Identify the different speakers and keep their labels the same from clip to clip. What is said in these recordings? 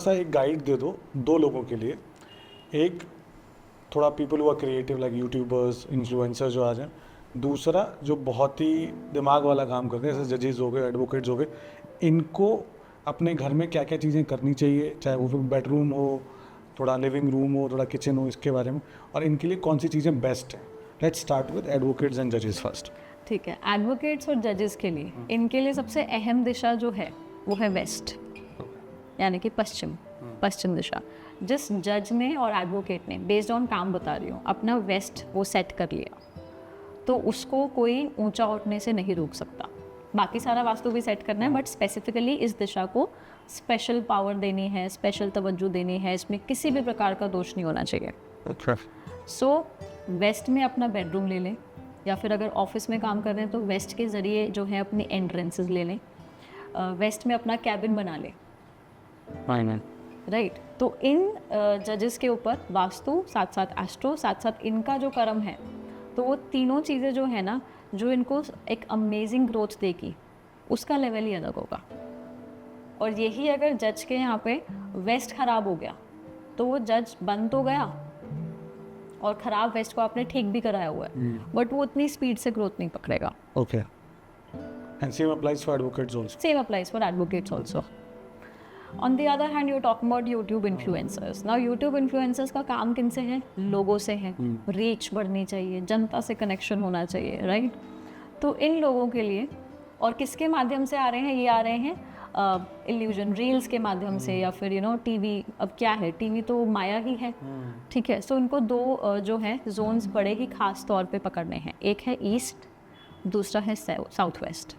Speaker 1: सा एक गाइड दे दो 2 लोगों के लिए। एक थोड़ा पीपल हुआ क्रिएटिव लाइक यूट्यूबर्स, इन्फ्लुएंसर्स जो आ जाएं। दूसरा जो बहुत ही दिमाग वाला काम करते हैं जैसे जजेस हो गए, एडवोकेट्स हो गए, इनको अपने घर में क्या क्या चीज़ें करनी चाहिए, चाहे वो बेडरूम हो, थोड़ा लिविंग रूम हो, थोड़ा किचन हो, इसके बारे में, और इनके लिए कौन सी चीज़ें बेस्ट हैं। Let's start with advocates and जजेस फर्स्ट।
Speaker 2: ठीक है, एडवोकेट्स और जजेस के लिए इनके लिए सबसे अहम दिशा जो है वो है वेस्ट, यानी कि पश्चिम दिशा। जिस जज ने और एडवोकेट ने बेस्ड ऑन काम बता रही हूँ अपना वेस्ट वो सेट कर लिया, तो उसको कोई ऊंचा उठने से नहीं रोक सकता। बाकी सारा वास्तु भी सेट करना है, बट स्पेसिफिकली इस दिशा को स्पेशल पावर देनी है, स्पेशल तवज्जो देनी है, इसमें किसी भी प्रकार का दोष नहीं होना चाहिए। सो वेस्ट में अपना बेडरूम ले लें, या फिर अगर ऑफिस में काम कर रहे हैं तो वेस्ट के ज़रिए जो है अपनी एंट्रेंसेस ले लें। वेस्ट में अपना कैबिन बना लें, राइट। तो इन जजेस के ऊपर वास्तु, साथ साथ एस्ट्रो, साथ साथ इनका जो कर्म है, तो वो तीनों चीज़ें जो है ना, जो इनको एक अमेजिंग ग्रोथ देगी, उसका लेवल ही अलग होगा। और यही अगर जज के यहाँ पे वेस्ट खराब हो गया तो वो जज बन तो गया और ख़राब वेस्ट को आपने ठीक भी कराया हुआ है, बट वो उतनी स्पीड से ग्रोथ नहीं पकड़ेगा।
Speaker 1: Okay, and same applies for advocates also.
Speaker 2: Same applies for advocates also. On the other hand, you're talking about YouTube influencers. Now, YouTube influencers का काम किन से है? लोगों से है। रीच बढ़नी चाहिए, जनता से कनेक्शन होना चाहिए, राइट? तो इन लोगों के लिए, और किसके माध्यम से आ रहे हैं? ये आ रहे हैं इल्यूजन रील्स के माध्यम से, या फिर टीवी। अब क्या है, टीवी तो माया ही है, ठीक है। सो इनको दो जो है जोन्स बड़े ही खास तौर पे पकड़ने हैं। एक है ईस्ट, दूसरा है साउथ वेस्ट।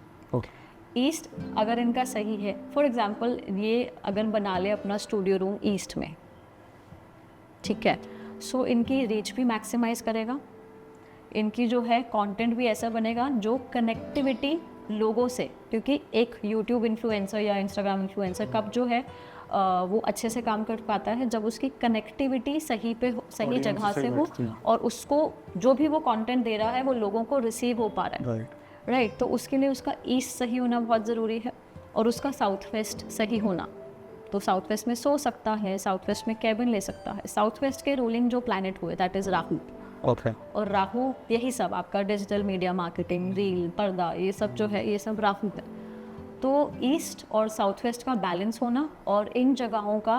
Speaker 2: ईस्ट अगर इनका सही है, फॉर एग्जांपल ये अगर बना ले अपना स्टूडियो रूम ईस्ट में, ठीक है, सो इनकी रीच भी मैक्सिमाइज करेगा, इनकी जो है कंटेंट भी ऐसा बनेगा जो कनेक्टिविटी लोगों से, क्योंकि एक यूट्यूब इन्फ्लुएंसर या इंस्टाग्राम इन्फ्लुएंसर कब जो है वो अच्छे से काम कर पाता है, जब उसकी कनेक्टिविटी सही सही जगह से हो, और उसको जो भी वो कंटेंट दे रहा है वो लोगों को रिसीव हो पा रहा है, राइट। तो उसके लिए उसका ईस्ट सही होना बहुत ज़रूरी है, और उसका साउथ वेस्ट सही होना। तो साउथ वेस्ट में सो सकता है, साउथ वेस्ट में कैबिन ले सकता है। साउथ वेस्ट के रूलिंग जो प्लैनेट हुए दैट इज़ राहु। और राहु यही सब आपका डिजिटल मीडिया मार्केटिंग, रील, पर्दा, ये सब जो है ये सब राहु है। तो ईस्ट और साउथ वेस्ट का बैलेंस होना, और इन जगहों का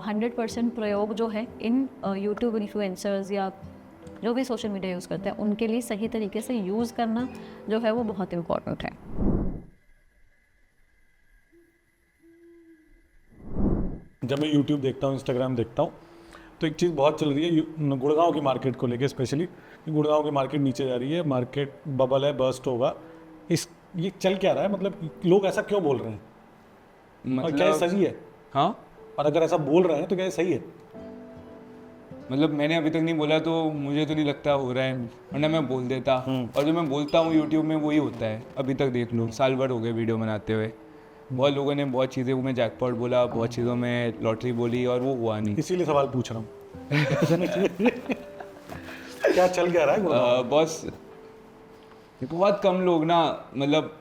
Speaker 2: 100% प्रयोग जो है इन यूट्यूब इन्फ्लुएंसर्स या जो भी सोशल मीडिया यूज़ करते हैं उनके लिए सही तरीके से यूज़ करना जो है वो बहुत इम्पोर्टेंट है।
Speaker 1: जब मैं यूट्यूब देखता हूँ, इंस्टाग्राम देखता हूँ, तो एक चीज़ बहुत चल रही है गुड़गांव की मार्केट को लेके, स्पेशली गुड़गांव की मार्केट नीचे जा रही है, मार्केट बबल है, बर्स्ट होगा। ये चल क्या रहा है, मतलब लोग ऐसा क्यों बोल रहे हैं, मतलब, और क्या ये सही है?
Speaker 3: हाँ,
Speaker 1: और अगर ऐसा बोल रहे हैं तो क्या ये सही है?
Speaker 3: मतलब मैंने अभी तक नहीं बोला, तो मुझे तो नहीं लगता हो रहा है, वरना मैं बोल देता। और जो मैं बोलता हूँ यूट्यूब में वही होता है। अभी तक देख लो, साल भर हो गए वीडियो बनाते हुए, बहुत लोगों ने बहुत चीज़ें, वो मैं जैकपॉट बोला, बहुत चीज़ों में लॉटरी बोली, और वो हुआ नहीं।
Speaker 1: इसीलिए सवाल पूछ रहा हूँ। क्या चल क्या रहा है?
Speaker 3: बॉस, बहुत कम लोग ना, मतलब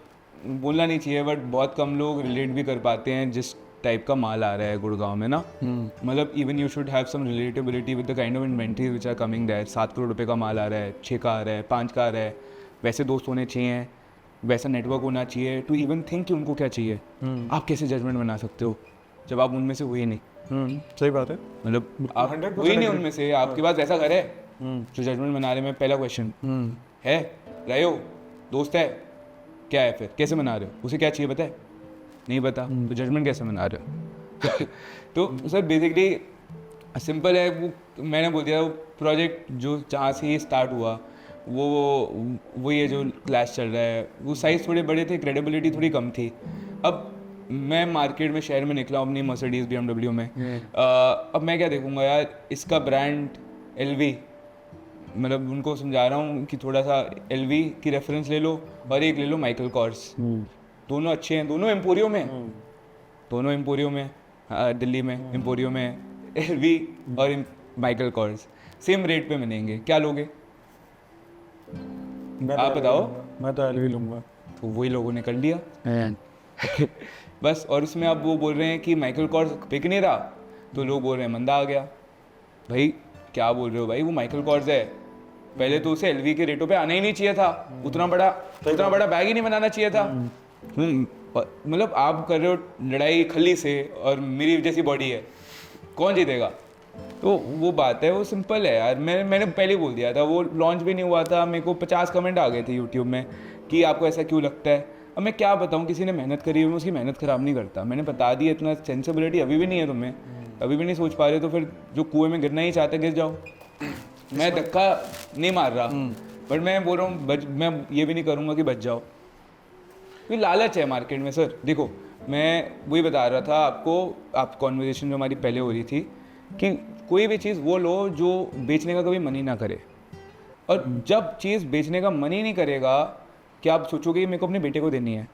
Speaker 3: बोलना नहीं चाहिए, बट बहुत कम लोग रिलेट भी कर पाते हैं जिस टाइप का माल आ रहा है गुड़गांव में ना। मतलब even you should have some relatability with the kind of inventories which are coming there. 7 crore रुपए का माल आ रहा है, 6 का आ रहा है, 5 का आ रहा है। वैसे दोस्त होने चाहिए, वैसा नेटवर्क होना चाहिए टू इवन थिंक कि उनको क्या चाहिए। आप कैसे जजमेंट बना सकते हो जब आप उनमें से हुए नहीं?
Speaker 1: सही बात है,
Speaker 3: मतलब आप हुए नहीं उनमें से, आपके पास ऐसा घर है जो जजमेंट बना रहे में। पहला क्वेश्चन है, रहे हो, दोस्त है, क्या है, फिर कैसे बना रहे हो, उसे क्या चाहिए पता है? नहीं पता, तो जजमेंट कैसे बना रहे हो? तो सर बेसिकली सिंपल है। वो मैंने बोल दिया, वो प्रोजेक्ट जो जहाँ से ये स्टार्ट हुआ वो ये जो क्लैश चल रहा है, वो साइज़ थोड़े बड़े थे, क्रेडिबिलिटी थोड़ी कम थी। अब मैं मार्केट में, शहर में निकला हूँ अपनी मर्सिडीज़ BMW में। अब मैं क्या देखूँगा यार, इसका ब्रांड LV, मतलब उनको समझा रहा हूँ कि थोड़ा सा LV की रेफरेंस ले लो, और एक ले लो माइकल कॉर्स। दोनों अच्छे हैं, दोनों एम्पोरियो में, दिल्ली में एम्पोरियो में LV और माइकल कॉर्स सेम रेट पे मिलेंगे, क्या लोगे आप बताओ?
Speaker 1: मैं तो LV लूँगा।
Speaker 3: तो वही लोगों ने कर लिया। बस। और उसमें अब वो बोल रहे हैं कि माइकल कॉर्स बिक नहीं रहा, तो लोग बोल रहे हैं मंदा आ गया। भाई क्या बोल रहे हो भाई, वो माइकल कॉर्स है, पहले तो उसे एलवी के रेटों पे आना ही नहीं चाहिए था, उतना बड़ा बैग ही नहीं बनाना चाहिए था। मतलब आप कर रहे हो लड़ाई खली से, और मेरी जैसी बॉडी है, कौन जीतेगा? तो वो बात है, वो सिंपल है यार। मैंने पहले ही बोल दिया था, वो लॉन्च भी नहीं हुआ था, मेरे को 50 कमेंट आ गए थे यूट्यूब में कि आपको ऐसा क्यों लगता है। अब मैं क्या बताऊँ, किसी ने मेहनत करी है, मैं उसकी मेहनत ख़राब नहीं करता। मैंने बता दिया, इतना सेंसिबिलिटी अभी भी नहीं है तुम्हें, अभी भी नहीं सोच पा रहे, तो फिर जो कुएं में गिरना ही चाहते गिर जाओ। मैं धक्का नहीं मार रहा, बट मैं बोल रहा हूँ मैं ये भी नहीं करूँगा कि बच जाओ, क्योंकि लालच है मार्केट में सर। देखो मैं वही बता रहा था आपको, आप कॉन्वर्जेशन जो हमारी पहले हो रही थी, कि कोई भी चीज़ वो लो जो बेचने का कभी मन ही ना करे। और जब चीज़ बेचने का मन ही नहीं करेगा, कि आप सोचोगे कि मेरे को अपने बेटे को देनी है,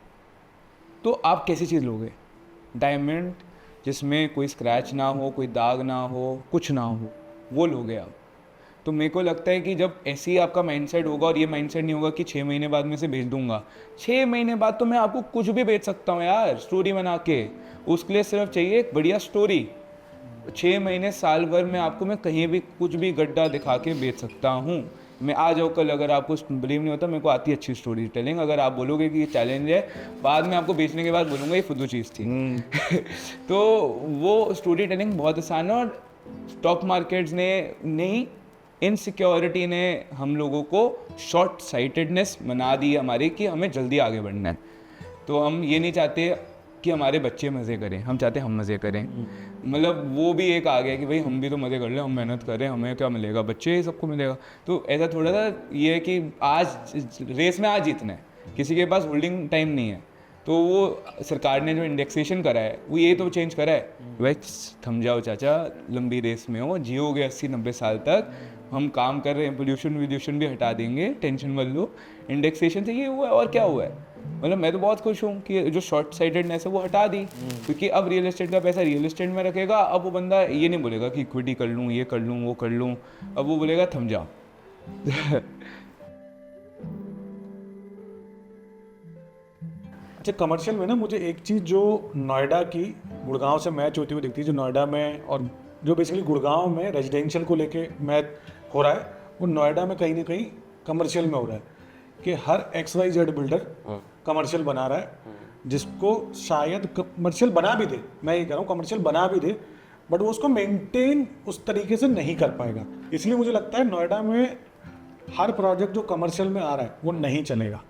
Speaker 3: तो आप कैसी चीज़ लोगे? डायमंड जिसमें कोई स्क्रैच ना हो, कोई दाग ना हो, कुछ ना हो, वो लोगे आप। तो मेरे को लगता है कि जब ऐसे ही आपका माइंडसेट होगा, और ये माइंडसेट नहीं होगा कि 6 महीने बाद मैं इसे बेच दूंगा, 6 महीने बाद तो मैं आपको कुछ भी बेच सकता हूँ यार, स्टोरी बना के। उसके लिए सिर्फ चाहिए एक बढ़िया स्टोरी। 6 महीने साल भर में आपको मैं कहीं भी कुछ भी गड्ढा दिखा के बेच सकता हूँ। मैं आ जाऊँ कल, अगर आपको बिलीव नहीं होता, मेरे को आती अच्छी स्टोरी टेलिंग। अगर आप बोलोगे कि ये चैलेंज है, बाद में आपको बेचने के बाद बोलूँगा ये फुद्दू चीज़ थी। तो वो स्टोरी टेलिंग बहुत आसान है, और स्टॉक मार्केट्स ने नहीं, इनसिक्योरिटी ने हम लोगों को शॉर्ट साइटेडनेस बना दी हमारी, कि हमें जल्दी आगे बढ़ना है। तो हम ये नहीं चाहते कि हमारे बच्चे मज़े करें, हम चाहते हम मज़े करें। मतलब वो भी एक आ गया कि भाई हम भी तो मज़े कर लें, हम मेहनत करें, हमें क्या मिलेगा, बच्चे ही सबको मिलेगा। तो ऐसा थोड़ा सा ये है कि आज रेस में आज जीतना है, किसी के पास होल्डिंग टाइम नहीं है। तो वो सरकार ने जो इंडेक्सेशन करा है, वो ये तो चेंज करा है, भाई थम जाओ चाचा, लंबी रेस में हो, जियोगे 80-90 साल तक, हम काम कर रहे हैं, पोल्यूशन भी हटा देंगे, टेंशन मत लो। इंडेक्सेशन से ये हुआ है, और क्या हुआ है? मतलब मैं तो बहुत खुश हूँ कि जो शॉर्ट साइटेडनेस है वो हटा दी, क्योंकि अब रियल एस्टेट का पैसा रियल एस्टेट में रखेगा। अब वो बंदा ये नहीं बोलेगा कि इक्विटी कर लूँ, ये कर लूँ, वो कर लूँ, अब वो बोलेगा थम जाओ।
Speaker 1: अच्छा, कमर्शियल में ना मुझे एक चीज़ जो नोएडा की गुड़गांव से मैच होती हुई दिखती है, जो नोएडा में और जो बेसिकली गुड़गांव में रेजिडेंशियल को लेके मैच हो रहा है, वो नोएडा में कहीं ना कहीं कमर्शियल में हो रहा है, कि हर XYZ बिल्डर कमर्शियल बना रहा है, जिसको शायद कमर्शियल बना भी दे, मैं ये कह रहा हूँ कमर्शियल बना भी दे, बट वो उसको मेंटेन उस तरीके से नहीं कर पाएगा। इसलिए मुझे लगता है नोएडा में हर प्रोजेक्ट जो कमर्शियल में आ रहा है वो नहीं चलेगा।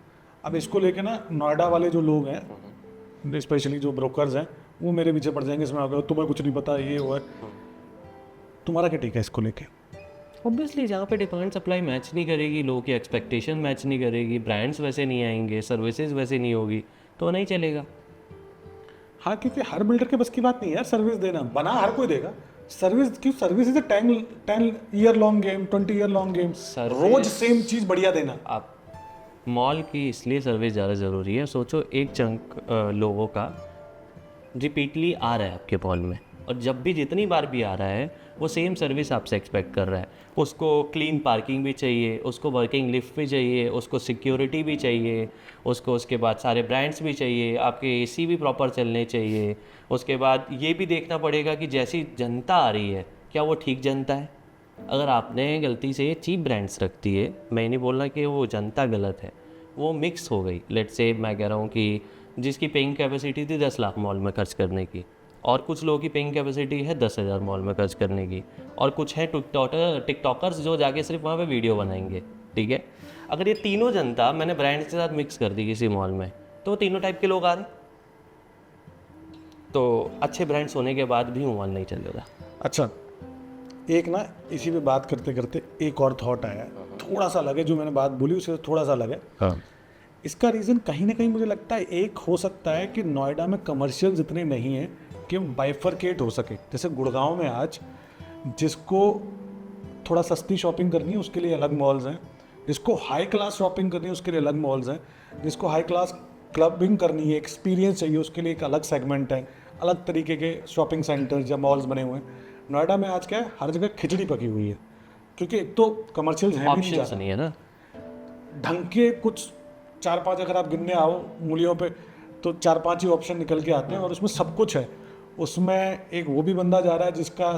Speaker 1: अब इसको लेके ना नोएडा वाले जो लोग हैं, स्पेशली जो ब्रोकर्स हैं, वो मेरे पीछे पड़ जाएंगे इसमें, अगर तुम्हें कुछ नहीं पता ये हुआ है। तुम्हारा क्या ठीक है इसको लेके?
Speaker 4: ऑब्वियसली जहाँ पे डिमांड सप्लाई मैच नहीं करेगी, लोगों की एक्सपेक्टेशन मैच नहीं करेगी, ब्रांड्स वैसे नहीं आएंगे, सर्विसेज वैसे नहीं होगी, तो नहीं चलेगा।
Speaker 1: हाँ, क्योंकि हर बिल्डर के बस की बात नहीं है यार सर्विस देना, बना हर कोई देगा सर्विस। क्यों? Service is a 10 year long game, 20 year long game, रोज सेम चीज बढ़िया देना।
Speaker 4: आप मॉल की इसलिए सर्विस ज़्यादा ज़रूरी है। सोचो एक चंक लोगों का रिपीटली आ रहा है आपके मॉल में, और जब भी जितनी बार भी आ रहा है वो सेम सर्विस आपसे एक्सपेक्ट कर रहा है। उसको क्लीन पार्किंग भी चाहिए, उसको वर्किंग लिफ्ट भी चाहिए, उसको सिक्योरिटी भी चाहिए, उसको उसके बाद सारे ब्रांड्स भी चाहिए, आपके एसी भी प्रॉपर चलने चाहिए। उसके बाद ये भी देखना पड़ेगा कि जैसी जनता आ रही है क्या वो ठीक जनता है। अगर आपने गलती से चीप ब्रांड्स रख दिए, मैं नहीं बोल रहा कि वो जनता गलत है, वो मिक्स हो गई। लेट्स से मैं कह रहा हूँ कि जिसकी पेइंग कैपेसिटी थी 10 लाख मॉल में खर्च करने की, और कुछ लोगों की पेइंग कैपेसिटी है 10,000 मॉल में खर्च करने की, और कुछ है टिकटॉकर्स जो जाके सिर्फ वहाँ पे वीडियो बनाएंगे, ठीक है। अगर ये तीनों जनता मैंने ब्रांड्स के साथ मिक्स कर दी किसी मॉल में, तो वो तीनों टाइप के लोग आ रहे, तो अच्छे ब्रांड्स होने के बाद भी मॉल नहीं चलेगा।
Speaker 1: अच्छा, एक ना इसी पे बात करते करते एक और थॉट आया, थोड़ा सा लगे, जो मैंने बात बोली उससे थोड़ा सा लगे।
Speaker 3: हाँ।
Speaker 1: इसका रीज़न कहीं ना कहीं मुझे लगता है एक हो सकता है कि नोएडा में कमर्शियल जितने नहीं हैं कि बाइफरकेट हो सके। जैसे गुड़गांव में आज जिसको थोड़ा सस्ती शॉपिंग करनी है उसके लिए अलग मॉल्स हैं, जिसको हाई क्लास शॉपिंग करनी है उसके लिए अलग मॉल्स हैं, जिसको हाई क्लास क्लबिंग करनी है, एक्सपीरियंस चाहिए, उसके लिए एक अलग सेगमेंट है, अलग तरीके के शॉपिंग सेंटर्स या मॉल्स बने हुए हैं। नोएडा में आज क्या है, हर जगह खिचड़ी पकी हुई है, क्योंकि एक तो कमर्शियल है भी नहीं
Speaker 4: ऑप्शंस
Speaker 1: ज़्यादा
Speaker 4: नहीं है ना
Speaker 1: ढंग के। कुछ 4-5 अगर आप गिनने आओ मूलियों पे, तो 4-5 ही ऑप्शन निकल के आते हैं और उसमें सब कुछ है। उसमें एक वो भी बंदा जा रहा है जिसका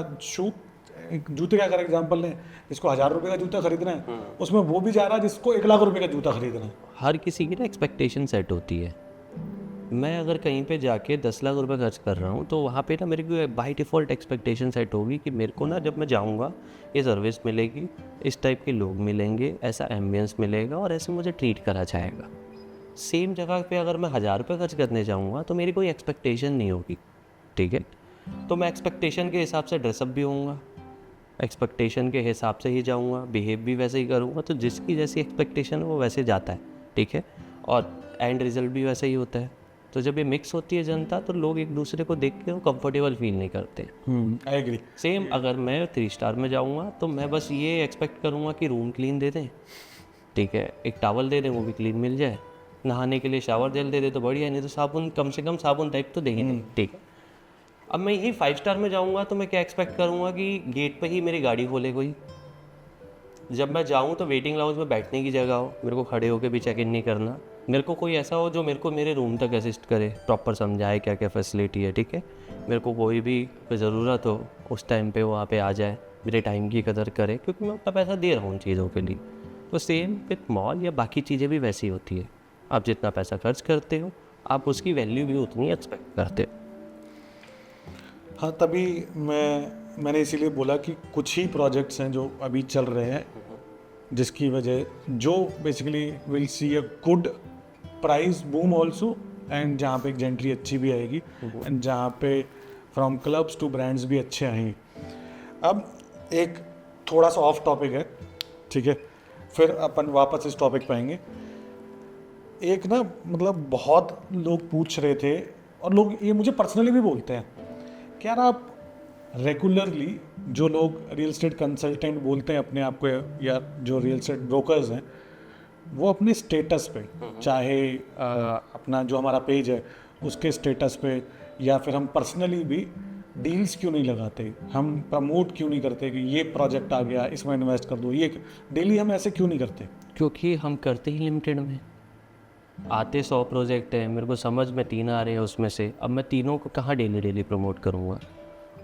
Speaker 1: एक जूते का अगर एग्जांपल लें, जिसको 1000 रुपये का जूता खरीदना है, उसमें वो भी जा रहा है जिसको 1 लाख रुपए का जूता खरीदना है।
Speaker 4: हर किसी की ना एक्सपेक्टेशन सेट होती है। मैं अगर कहीं पे जाके 10 लाख रुपए खर्च कर रहा हूँ तो वहाँ पे ना मेरे को बाय डिफ़ॉल्ट एक्सपेक्टेशन सेट होगी कि मेरे को ना जब मैं जाऊँगा ये सर्विस मिलेगी, इस टाइप के लोग मिलेंगे, ऐसा एम्बियंस मिलेगा और ऐसे मुझे ट्रीट करा जाएगा। सेम जगह पे अगर मैं 1000 रुपये खर्च करने जाऊँगा तो मेरी कोई एक्सपेक्टेशन नहीं होगी, ठीक है। तो मैं एक्सपेक्टेशन के हिसाब से ड्रेसअप भी होऊंगा, एक्सपेक्टेशन के हिसाब से ही जाऊँगा, बिहेव भी वैसे ही करूँगा। तो जिसकी जैसी एक्सपेक्टेशन है वो वैसे जाता है, ठीक है, और एंड रिजल्ट भी वैसे ही होता है। तो जब ये मिक्स होती है जनता तो लोग एक दूसरे को देख के वो कंफर्टेबल फील नहीं करते।
Speaker 1: I agree.
Speaker 4: सेम अगर मैं 3 स्टार में जाऊँगा तो मैं बस ये एक्सपेक्ट करूँगा कि रूम क्लीन दे दें, ठीक है, एक टॉवल दे दें वो भी क्लीन मिल जाए, नहाने के लिए शावर जेल दे दे तो बढ़िया, नहीं तो साबुन, कम से कम साबुन टाइप तो देंगे, ठीक है। अब मैं यही 5 स्टार में जाऊँगा तो मैं क्या एक्सपेक्ट करूँगा कि गेट पे ही मेरी गाड़ी खोले कोई, जब मैं जाऊँ तो वेटिंग लाउंज में बैठने की जगह हो, मेरे को खड़े होकर भी चेक इन नहीं करना, मेरे को कोई ऐसा हो जो मेरे को मेरे रूम तक असिस्ट करे, प्रॉपर समझाए क्या क्या फैसिलिटी है, ठीक है, मेरे को कोई भी ज़रूरत हो उस टाइम पे वहाँ पे आ जाए, मेरे टाइम की कदर करे, क्योंकि मैं उतना पैसा दे रहा हूँ उन चीज़ों के लिए। तो सेम विथ मॉल या बाकी चीज़ें भी वैसी होती है, आप जितना पैसा खर्च करते हो आप उसकी वैल्यू भी उतनी एक्सपेक्ट करते हो।
Speaker 1: हाँ, तभी मैंने इसीलिए बोला कि कुछ ही प्रोजेक्ट्स हैं जो अभी चल रहे हैं जिसकी वजह जो basically will see a good price boom also, and जहाँ पे एक जेंट्री अच्छी भी आएगी एंड जहाँ पे फ्रॉम क्लब्स टू ब्रांड्स भी अच्छे आएंगे। अब एक थोड़ा सा ऑफ टॉपिक है, ठीक है, फिर अपन वापस इस टॉपिक पे आएंगे। एक ना मतलब बहुत लोग पूछ रहे थे और लोग ये मुझे पर्सनली भी बोलते हैं कि यार आप रेगुलरली जो लोग रियल एस्टेट कंसल्टेंट बोलते हैं अपने आप को या जो रियल एस्टेट ब्रोकर्स हैं वो अपने स्टेटस पे, चाहे अपना जो हमारा पेज है उसके स्टेटस पे या फिर हम पर्सनली भी डील्स क्यों नहीं लगाते, हम प्रमोट क्यों नहीं करते कि ये प्रोजेक्ट आ गया इसमें इन्वेस्ट कर दो, ये डेली हम ऐसे क्यों नहीं करते?
Speaker 4: क्योंकि हम करते ही लिमिटेड में, आते 100 प्रोजेक्ट हैं, मेरे को समझ में 3 आ रहे हैं उसमें से, अब मैं तीनों को कहाँ डेली प्रमोट करूँगा?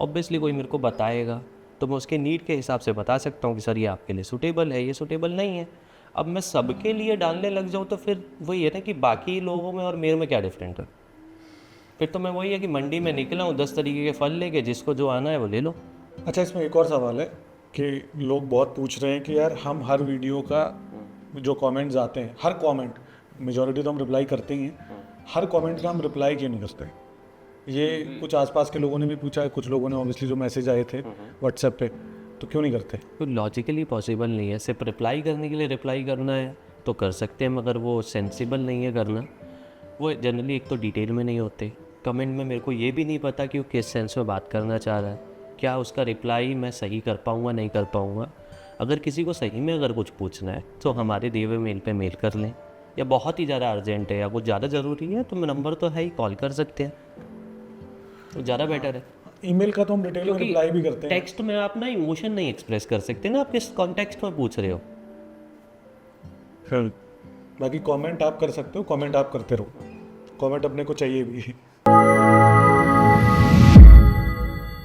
Speaker 4: ऑब्वियसली कोई मेरे को बताएगा तो मैं उसके नीड के हिसाब से बता सकता हूँ कि सर ये आपके लिए सूटेबल है, ये सूटेबल नहीं है। अब मैं सबके लिए डालने लग जाऊँ तो फिर वही है ना कि बाकी लोगों में और मेरे में क्या डिफरेंट है। फिर तो मैं वही है कि मंडी में निकला हूँ 10 तरीके के फल लेके, जिसको जो आना है वो ले लो।
Speaker 1: अच्छा, इसमें एक और सवाल है कि लोग बहुत पूछ रहे हैं कि यार हम हर वीडियो का जो कमेंट्स आते हैं, हर कमेंट मेजॉरिटी तो हम रिप्लाई करते ही हैं, हर कमेंट का हम रिप्लाई क्यों नहीं करते? ये कुछ आसपास के लोगों ने भी पूछा है, कुछ लोगों ने ऑब्वियसली जो मैसेज आए थे व्हाट्सएप पे, तो क्यों नहीं करते?
Speaker 4: तो लॉजिकली पॉसिबल नहीं है, सिर्फ रिप्लाई करने के लिए रिप्लाई करना है तो कर सकते हैं, मगर वो सेंसिबल नहीं है करना। वो जनरली एक तो डिटेल में नहीं होते, कमेंट में मेरे को ये भी नहीं पता कि वो किस सेंस में बात करना चाह रहा है, क्या उसका रिप्लाई मैं सही कर पाऊँगा नहीं कर पाऊँगा। अगर किसी को सही में अगर कुछ पूछना है तो हमारे दिए हुए मेल पे मेल कर लें, या बहुत ही ज़्यादा अर्जेंट है या कुछ ज़्यादा ज़रूरी है तो नंबर तो है ही, कॉल कर सकते हैं, तो ज़्यादा बेटर है।
Speaker 1: ईमेल का तो हम डिटेल में रिप्लाई भी करते हैं।
Speaker 4: टेक्स्ट में आप ना इमोशन नहीं एक्सप्रेस कर सकते ना, आप किस कॉन्टेक्स्ट में पूछ रहे हो।
Speaker 1: बाकी कमेंट आप कर सकते हो, कमेंट आप करते रहो, कमेंट अपने को चाहिए भी।